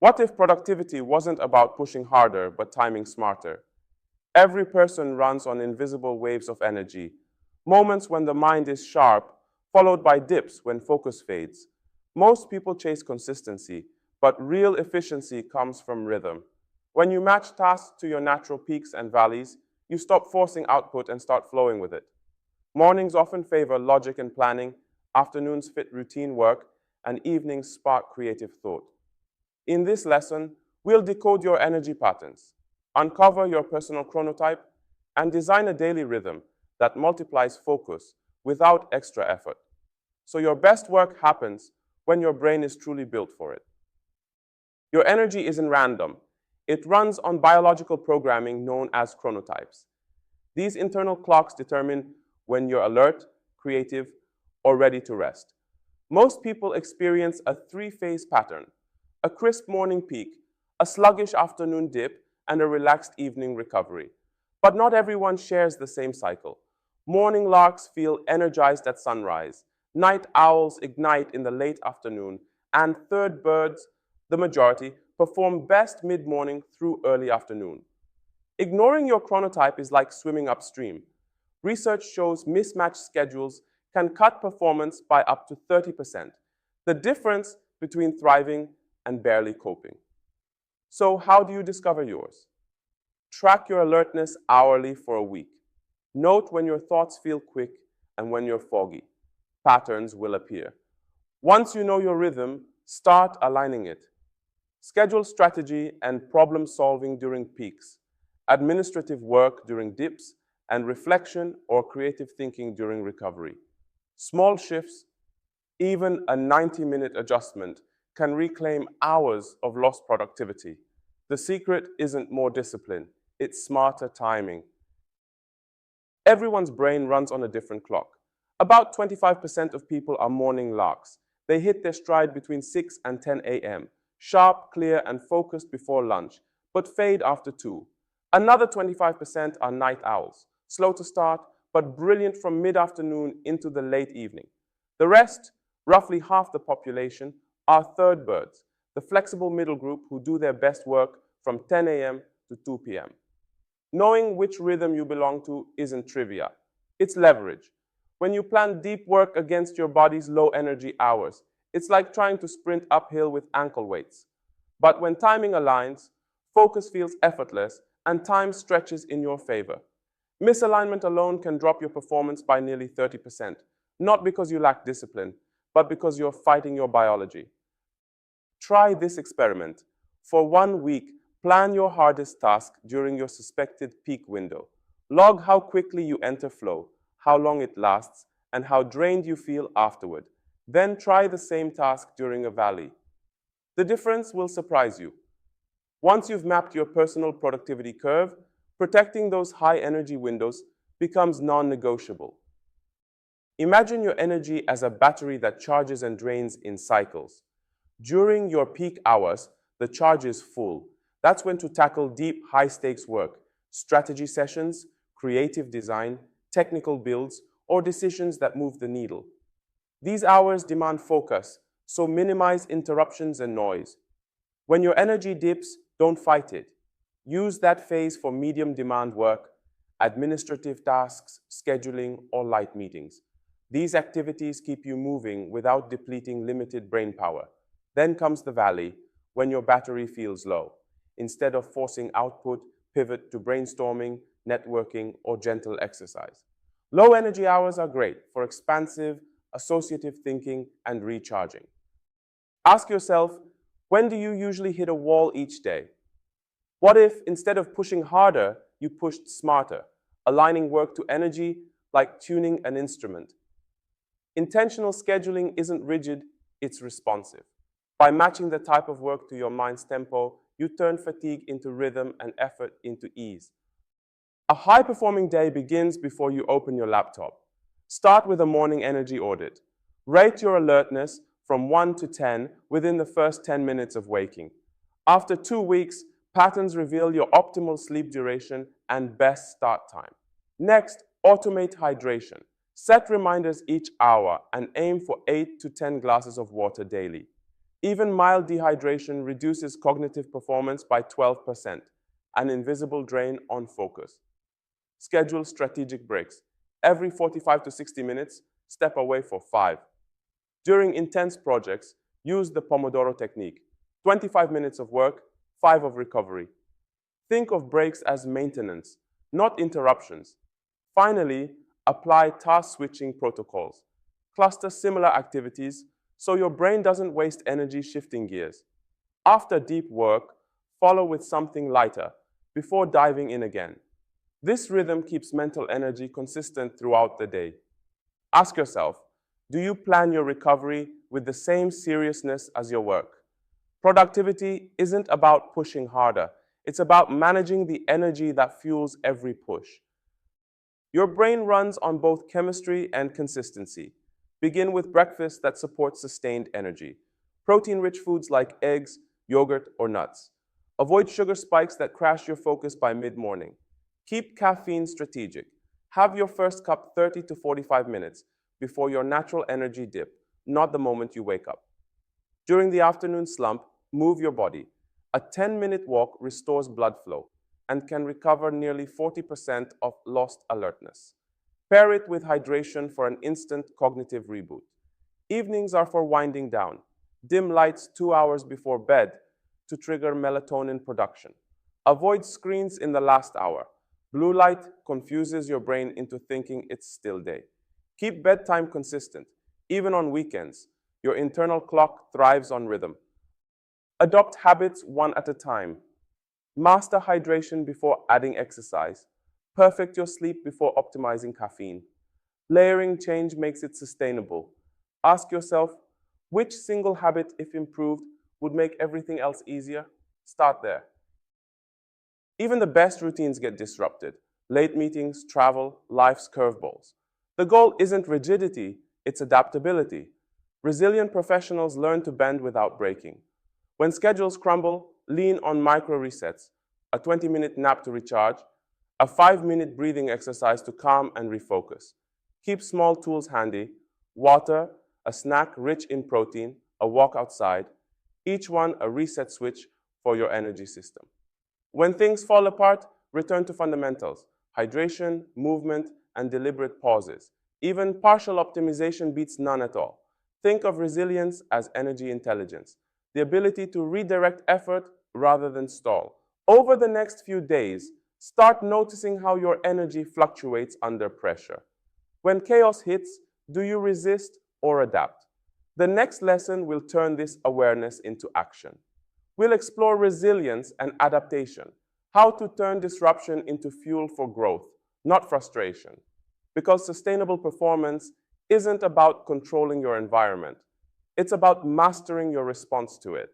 What if productivity wasn't about pushing harder, but timing smarter? Every person runs on invisible waves of energy, moments when the mind is sharp, followed by dips when focus fades. Most people chase consistency, but real efficiency comes from rhythm. When you match tasks to your natural peaks and valleys, you stop forcing output and start flowing with it. Mornings often favor logic and planning, afternoons fit routine work, and evenings spark creative thought. In this lesson, we'll decode your energy patterns, uncover your personal chronotype, and design a daily rhythm that multiplies focus without extra effort. So your best work happens when your brain is truly built for it. Your energy isn't random. It runs on biological programming known as chronotypes. These internal clocks determine when you're alert, creative, or ready to rest. Most people experience a three-phase pattern: a crisp morning peak, a sluggish afternoon dip, and a relaxed evening recovery. But not everyone shares the same cycle. Morning larks feel energized at sunrise, night owls ignite in the late afternoon, and third birds, the majority, perform best mid-morning through early afternoon. Ignoring your chronotype is like swimming upstream. Research shows mismatched schedules can cut performance by up to 30%, the difference between thriving and barely coping. So how do you discover yours? Track your alertness hourly for a week. Note when your thoughts feel quick and when you're foggy. Patterns will appear. Once you know your rhythm, start aligning it. Schedule strategy and problem solving during peaks, administrative work during dips, and reflection or creative thinking during recovery. Small shifts, even a 90-minute adjustment, can reclaim hours of lost productivity. The secret isn't more discipline, it's smarter timing. Everyone's brain runs on a different clock. About 25% of people are morning larks. They hit their stride between 6 and 10 a.m., sharp, clear, and focused before lunch, but fade after 2. Another 25% are night owls, slow to start, but brilliant from mid-afternoon into the late evening. The rest, roughly half the population, are third birds, the flexible middle group who do their best work from 10 a.m. to 2 p.m. Knowing which rhythm you belong to isn't trivia. It's leverage. When you plan deep work against your body's low energy hours, it's like trying to sprint uphill with ankle weights. But when timing aligns, focus feels effortless and time stretches in your favor. Misalignment alone can drop your performance by nearly 30%, not because you lack discipline, but because you're fighting your biology. Try this experiment. For 1 week, plan your hardest task during your suspected peak window. Log how quickly you enter flow, how long it lasts, and how drained you feel afterward. Then try the same task during a valley. The difference will surprise you. Once you've mapped your personal productivity curve, protecting those high energy windows becomes non-negotiable. Imagine your energy as a battery that charges and drains in cycles. During your peak hours, the charge is full. That's when to tackle deep, high-stakes work, strategy sessions, creative design, technical builds, or decisions that move the needle. These hours demand focus, so minimize interruptions and noise. When your energy dips, don't fight it. Use that phase for medium demand work, administrative tasks, scheduling, or light meetings. These activities keep you moving without depleting limited brain power. Then comes the valley, when your battery feels low. Instead of forcing output, pivot to brainstorming, networking, or gentle exercise. Low energy hours are great for expansive, associative thinking and recharging. Ask yourself, when do you usually hit a wall each day? What if, instead of pushing harder, you pushed smarter, aligning work to energy like tuning an instrument? Intentional scheduling isn't rigid, it's responsive. By matching the type of work to your mind's tempo, you turn fatigue into rhythm and effort into ease. A high-performing day begins before you open your laptop. Start with a morning energy audit. Rate your alertness from 1 to 10 within the first 10 minutes of waking. After 2 weeks, patterns reveal your optimal sleep duration and best start time. Next, automate hydration. Set reminders each hour and aim for 8 to 10 glasses of water daily. Even mild dehydration reduces cognitive performance by 12%, an invisible drain on focus. Schedule strategic breaks. Every 45 to 60 minutes, step away for 5. During intense projects, use the Pomodoro technique. 25 minutes of work, 5 of recovery. Think of breaks as maintenance, not interruptions. Finally, apply task switching protocols. Cluster similar activities so your brain doesn't waste energy shifting gears. After deep work, follow with something lighter before diving in again. This rhythm keeps mental energy consistent throughout the day. Ask yourself, do you plan your recovery with the same seriousness as your work? Productivity isn't about pushing harder. It's about managing the energy that fuels every push. Your brain runs on both chemistry and consistency. Begin with breakfast that supports sustained energy. Protein-rich foods like eggs, yogurt, or nuts. Avoid sugar spikes that crash your focus by mid-morning. Keep caffeine strategic. Have your first cup 30 to 45 minutes before your natural energy dip, not the moment you wake up. During the afternoon slump, move your body. A 10-minute walk restores blood flow and can recover nearly 40% of lost alertness. Pair it with hydration for an instant cognitive reboot. Evenings are for winding down. Dim lights 2 hours before bed to trigger melatonin production. Avoid screens in the last hour. Blue light confuses your brain into thinking it's still day. Keep bedtime consistent. Even on weekends, your internal clock thrives on rhythm. Adopt habits one at a time. Master hydration before adding exercise. Perfect your sleep before optimizing caffeine. Layering change makes it sustainable. Ask yourself, which single habit, if improved, would make everything else easier? Start there. Even the best routines get disrupted. Late meetings, travel, life's curveballs. The goal isn't rigidity, it's adaptability. Resilient professionals learn to bend without breaking. When schedules crumble, lean on micro resets, a 20-minute nap to recharge, a 5-minute breathing exercise to calm and refocus. Keep small tools handy, water, a snack rich in protein, a walk outside, each one a reset switch for your energy system. When things fall apart, return to fundamentals, hydration, movement, and deliberate pauses. Even partial optimization beats none at all. Think of resilience as energy intelligence, the ability to redirect effort rather than stall. Over the next few days, start noticing how your energy fluctuates under pressure. When chaos hits, do you resist or adapt? The next lesson will turn this awareness into action. We'll explore resilience and adaptation, how to turn disruption into fuel for growth, not frustration. Because sustainable performance isn't about controlling your environment. It's about mastering your response to it.